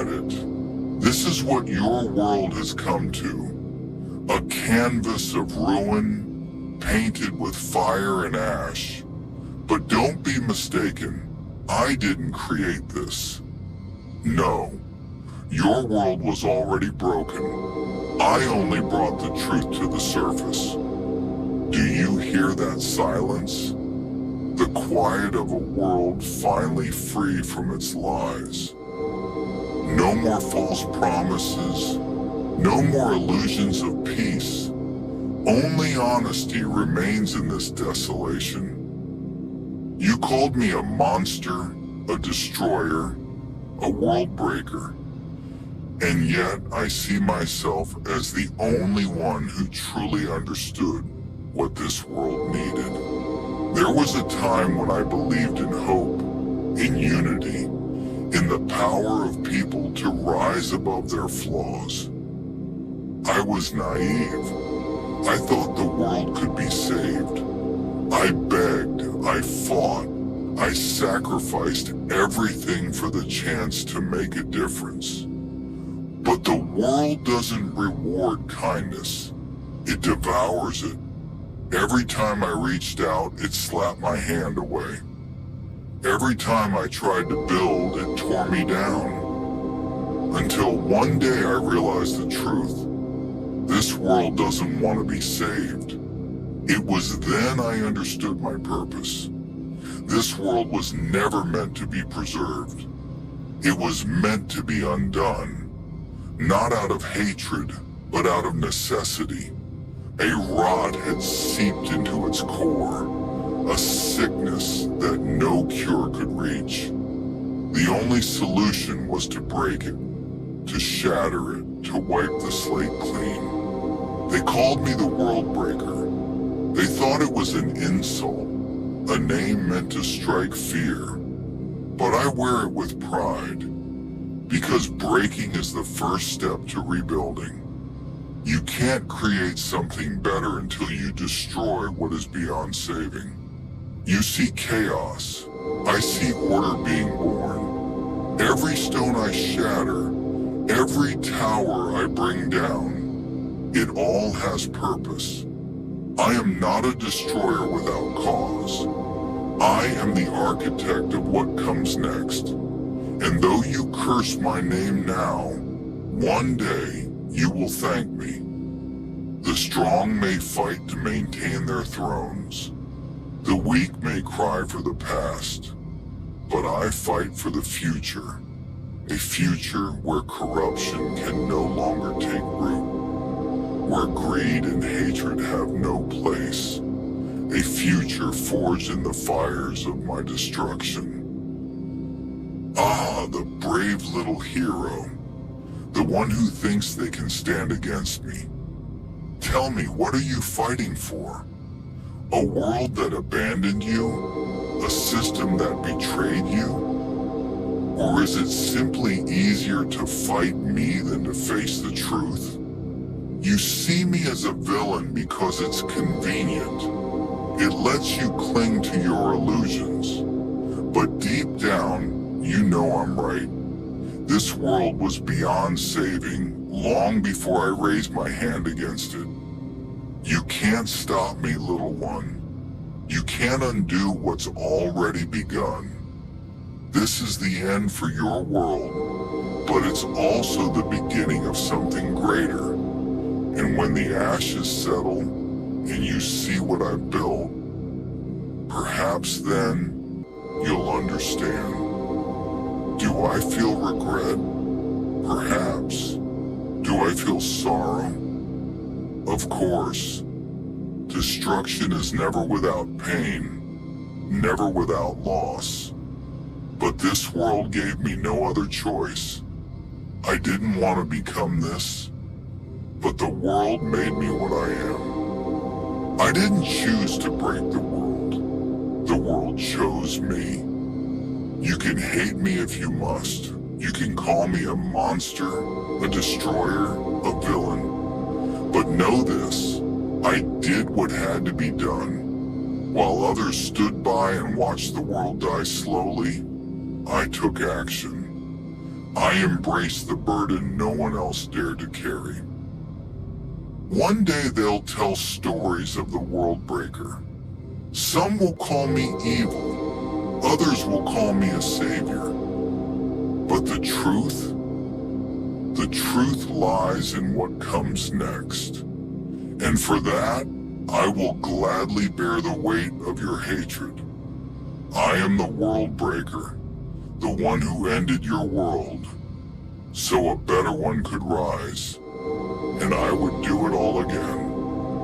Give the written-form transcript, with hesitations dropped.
at it. This is what your world has come to. A canvas of ruin, painted with fire and ash. But don't be mistaken, I didn't create this. No, your world was already broken. I only brought the truth to the surface. Do you hear that silence? The quiet of a world finally free from its lies. No more false promises, no more illusions of peace. Only honesty remains in this desolation. You called me a monster, a destroyer, a worldbreaker. And yet I see myself as the only one who truly understood what this world needed. There was a time when I believed in hope, in unity, in the power of people to rise above their flaws. I was naive. I thought the world could be saved. I begged, I fought, I sacrificed everything for the chance to make a difference. But the world doesn't reward kindness. It devours it. Every time I reached out, it slapped my hand away. Every time I tried to build, it tore me down. Until one day I realized the truth. This world doesn't want to be saved. It was then I understood my purpose. This world was never meant to be preserved. It was meant to be undone. Not out of hatred, but out of necessity. A rot had seeped into its core, a sickness that no cure could reach. The only solution was to break it, to shatter it, to wipe the slate clean. They called me the Worldbreaker. They thought it was an insult, a name meant to strike fear. But I wear it with pride, because breaking is the first step to rebuilding. You can't create something better until you destroy what is beyond saving. You see chaos. I see order being born. Every stone I shatter, every tower I bring down, it all has purpose. I am not a destroyer without cause. I am the architect of what comes next. And though you curse my name now, one day you will thank me. The strong may fight to maintain their thrones. The weak may cry for the past. But I fight for the future. A future where corruption can no longer take root. Where greed and hatred have no place. A future forged in the fires of my destruction. Ah, the brave little hero. The one who thinks they can stand against me. Tell me, what are you fighting for? A world that abandoned you? A system that betrayed you? Or is it simply easier to fight me than to face the truth? You see me as a villain because it's convenient. It lets you cling to your illusions. But deep down, you know I'm right. This world was beyond saving long before I raised my hand against it. You can't stop me, little one. You can't undo what's already begun. This is the end for your world, but it's also the beginning of something greater. And when the ashes settle and you see what I've built, perhaps then you'll understand. Do I feel regret? Perhaps. Do I feel sorrow? Of course. Destruction is never without pain, never without loss. But this world gave me no other choice. I didn't want to become this, but the world made me what I am. I didn't choose to break the world. The world chose me. You can hate me if you must. You can call me a monster, a destroyer, a villain. But know this, I did what had to be done. While others stood by and watched the world die slowly, I took action. I embrace the burden no one else dared to carry. One day they'll tell stories of the Worldbreaker. Some will call me evil, others will call me a savior. But the truth lies in what comes next. And for that, I will gladly bear the weight of your hatred. I am the Worldbreaker, the one who ended your world, so a better one could rise, and I would do it all again.